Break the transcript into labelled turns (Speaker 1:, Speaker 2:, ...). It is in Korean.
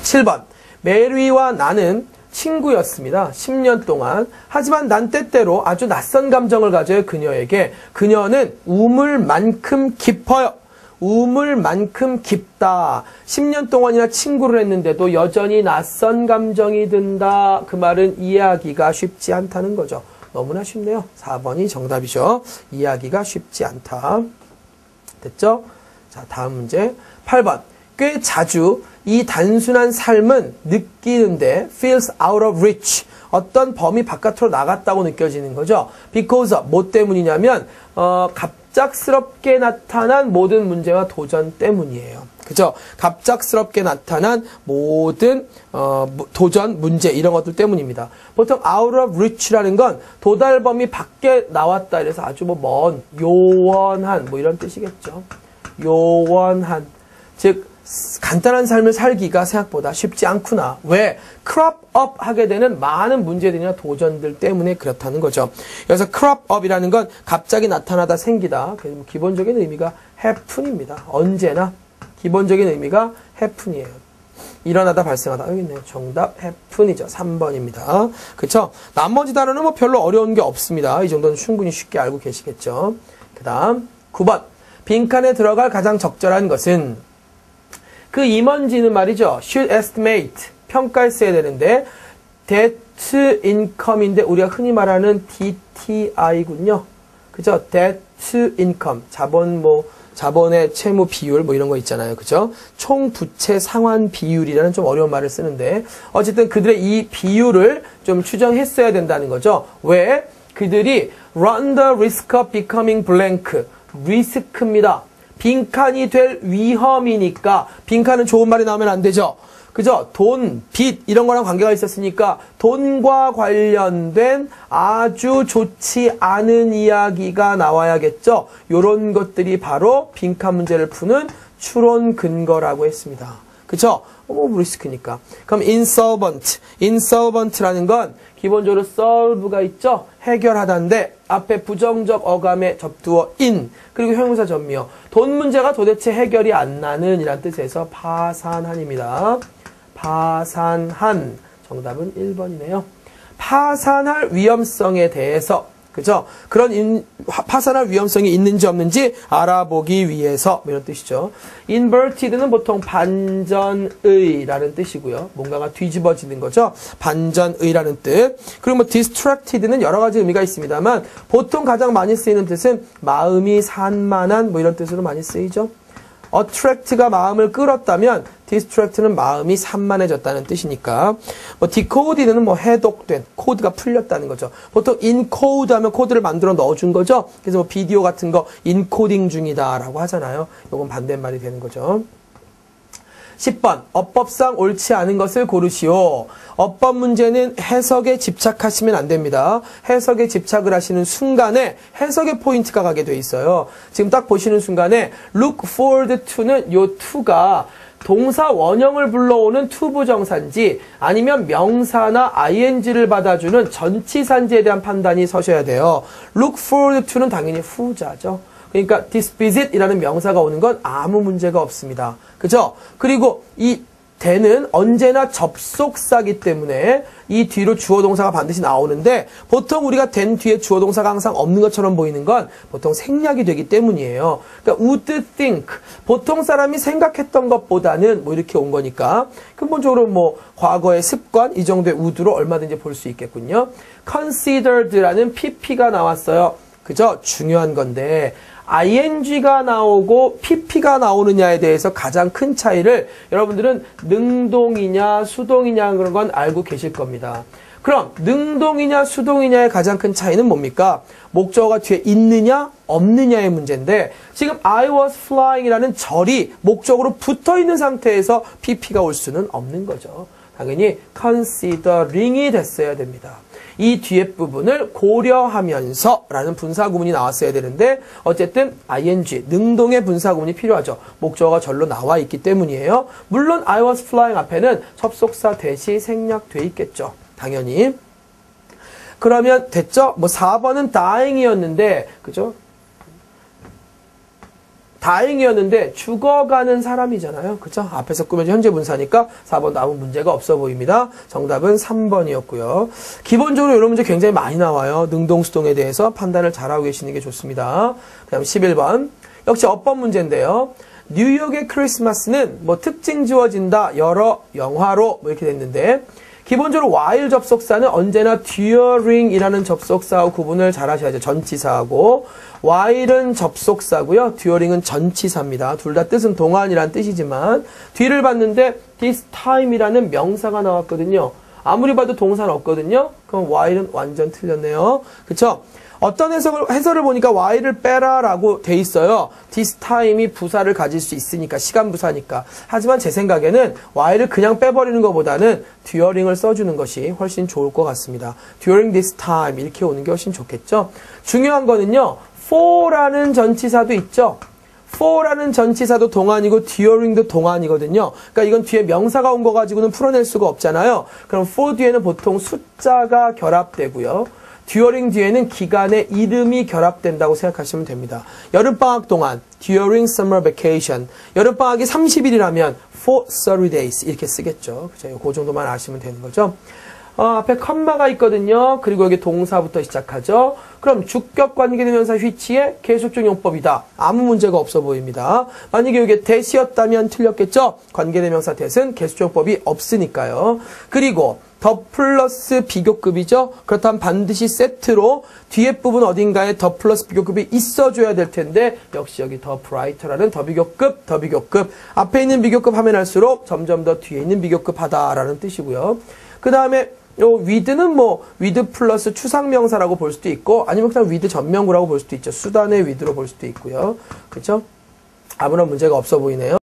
Speaker 1: 7번. 메리와 나는 친구였습니다. 10년 동안. 하지만 난 때때로 아주 낯선 감정을 가져요. 그녀에게. 그녀는 우물만큼 깊어요. 우물만큼 깊다. 10년 동안이나 친구를 했는데도 여전히 낯선 감정이 든다. 그 말은 이해하기가 쉽지 않다는 거죠. 너무나 쉽네요. 4번이 정답이죠. 이해하기가 쉽지 않다. 됐죠? 자, 다음 문제. 8번. 꽤 자주 이 단순한 삶은 느끼는데 feels out of reach. 어떤 범위 바깥으로 나갔다고 느껴지는 거죠. because of. 뭐 때문이냐면 갑작스럽게 나타난 모든 문제와 도전 때문이에요. 그죠? 갑작스럽게 나타난 모든 도전, 문제 이런 것들 때문입니다. 보통 out of reach라는 건 도달 범위 밖에 나왔다 이래서 아주 먼, 요원한 뭐 이런 뜻이겠죠. 요원한. 즉 간단한 삶을 살기가 생각보다 쉽지 않구나. 왜? crop up 하게 되는 많은 문제들이나 도전들 때문에 그렇다는 거죠. 그래서 crop up이라는 건 갑자기 나타나다 생기다. 기본적인 의미가 happen입니다. 언제나 기본적인 의미가 happen이에요. 일어나다 발생하다. 여기 있네요. 정답 happen이죠. 3번입니다. 그쵸? 나머지 단어는 뭐 별로 어려운 게 없습니다. 이 정도는 충분히 쉽게 알고 계시겠죠. 그 다음 9번. 빈칸에 들어갈 가장 적절한 것은 그 임원진은 말이죠. should estimate. 평가했어야 되는데 debt income인데 우리가 흔히 말하는 DTI군요. 그죠? debt income. 자본의 채무 비율 뭐 이런 거 있잖아요. 그죠? 총 부채 상환 비율이라는 좀 어려운 말을 쓰는데 어쨌든 그들의 이 비율을 좀 추정했어야 된다는 거죠. 왜? 그들이 run the risk of becoming blank. 리스크입니다. 빈칸이 될 위험이니까 빈칸은 좋은 말이 나오면 안 되죠. 그죠? 돈, 빚 이런 거랑 관계가 있었으니까 돈과 관련된 아주 좋지 않은 이야기가 나와야겠죠. 이런 것들이 바로 빈칸 문제를 푸는 추론 근거라고 했습니다. 그쵸? 리스크니까. 그럼 insolvent라는 건 기본적으로 solve가 있죠? 해결하다인데 앞에 부정적 어감에 접두어 in 그리고 형용사 전미어. 돈 문제가 도대체 해결이 안 나는 이란 뜻에서 파산한입니다. 파산한. 정답은 1번이네요. 파산할 위험성에 대해서 그죠? 그런 파산할 위험성이 있는지 없는지 알아보기 위해서 이런 뜻이죠. inverted는 보통 반전의라는 뜻이고요. 뭔가가 뒤집어지는 거죠. 반전의라는 뜻. 그리고 distracted는 여러 가지 의미가 있습니다만 보통 가장 많이 쓰이는 뜻은 마음이 산만한 뭐 이런 뜻으로 많이 쓰이죠. attract가 마음을 끌었다면 distract는 마음이 산만해졌다는 뜻이니까 decoded는 해독된 코드가 풀렸다는 거죠. 보통 encode 하면 코드를 만들어 넣어준 거죠. 그래서 비디오 같은 거 인코딩 중이다 라고 하잖아요. 이건 반대말이 되는 거죠. 10번 어법상 옳지 않은 것을 고르시오. 어법 문제는 해석에 집착하시면 안 됩니다. 해석에 집착을 하시는 순간에 해석의 포인트가 가게 돼 있어요. 지금 딱 보시는 순간에 look forward to는 요 to가 동사 원형을 불러오는 투부정사인지 아니면 명사나 ing를 받아주는 전치사인지에 대한 판단이 서셔야 돼요. look forward to는 당연히 후자죠. 그러니까 this visit이라는 명사가 오는 건 아무 문제가 없습니다. 그죠? 그리고 이 대는 언제나 접속사기 때문에 이 뒤로 주어 동사가 반드시 나오는데 보통 우리가 된 뒤에 주어 동사가 항상 없는 것처럼 보이는 건 보통 생략이 되기 때문이에요. 그러니까 would think 보통 사람이 생각했던 것보다는 이렇게 온 거니까 근본적으로 과거의 습관 이 정도의 would로 얼마든지 볼 수 있겠군요. considered라는 pp가 나왔어요. 그죠? 중요한 건데 ing가 나오고 pp가 나오느냐에 대해서 가장 큰 차이를 여러분들은 능동이냐 수동이냐 그런 건 알고 계실 겁니다. 그럼 능동이냐 수동이냐의 가장 큰 차이는 뭡니까? 목적어가 뒤에 있느냐 없느냐의 문제인데 지금 I was flying이라는 절이 목적으로 붙어있는 상태에서 pp가 올 수는 없는 거죠. 당연히 considering이 됐어야 됩니다. 이 뒤에 부분을 고려하면서 라는 분사구문이 나왔어야 되는데 어쨌든 ing, 능동의 분사구문이 필요하죠. 목적어가 절로 나와 있기 때문이에요. 물론 I was flying 앞에는 접속사 대시 생략돼 있겠죠. 당연히. 그러면 됐죠? 4번은 dying이었는데 그죠? 다행이었는데 죽어가는 사람이잖아요. 그쵸? 앞에서 꾸며진 현재 분사니까 4번도 아무 문제가 없어 보입니다. 정답은 3번이었고요. 기본적으로 이런 문제 굉장히 많이 나와요. 능동수동에 대해서 판단을 잘하고 계시는 게 좋습니다. 그 다음 11번. 역시 어법 문제인데요. 뉴욕의 크리스마스는 뭐 특징 지어진다, 여러, 영화로 뭐 이렇게 됐는데 기본적으로 while 접속사는 언제나 during이라는 접속사하고 구분을 잘 하셔야죠. 전치사하고. while은 접속사고요. during은 전치사입니다. 둘 다 뜻은 동안이란 뜻이지만 뒤를 봤는데 this time이라는 명사가 나왔거든요. 아무리 봐도 동사는 없거든요. 그럼 while은 완전 틀렸네요. 그쵸? 어떤 해설을 보니까 while을 빼라라고 돼 있어요. this time이 부사를 가질 수 있으니까, 시간 부사니까. 하지만 제 생각에는 while을 그냥 빼버리는 것보다는 during을 써주는 것이 훨씬 좋을 것 같습니다. during this time 이렇게 오는 게 훨씬 좋겠죠. 중요한 거는요. for라는 전치사도 있죠. for라는 전치사도 동안이고 during도 동안이거든요. 그러니까 이건 뒤에 명사가 온 거 가지고는 풀어낼 수가 없잖아요. 그럼 for 뒤에는 보통 숫자가 결합되고요. during 뒤에는 기간의 이름이 결합된다고 생각하시면 됩니다. 여름방학 동안 during summer vacation 여름방학이 30일이라면 for 30 days 이렇게 쓰겠죠. 그죠? 그 정도만 아시면 되는 거죠. 앞에 컴마가 있거든요. 그리고 여기 동사부터 시작하죠. 그럼 주격 관계대명사 which의 계속적 용법이다. 아무 문제가 없어 보입니다. 만약에 이게 that이었다면 틀렸겠죠. 관계대명사 that은 계속적 용법이 없으니까요. 그리고 더 플러스 비교급이죠. 그렇다면 반드시 세트로 뒤에 부분 어딘가에 더 플러스 비교급이 있어줘야 될 텐데 역시 여기 더 브라이터라는 더 비교급, 더 비교급. 앞에 있는 비교급 하면 할수록 점점 더 뒤에 있는 비교급 하다라는 뜻이고요. 그 다음에 요 with는 뭐 with 플러스 추상명사라고 볼 수도 있고 아니면 그냥 with 전명구라고 볼 수도 있죠. 수단의 with로 볼 수도 있고요. 그렇죠? 아무런 문제가 없어 보이네요.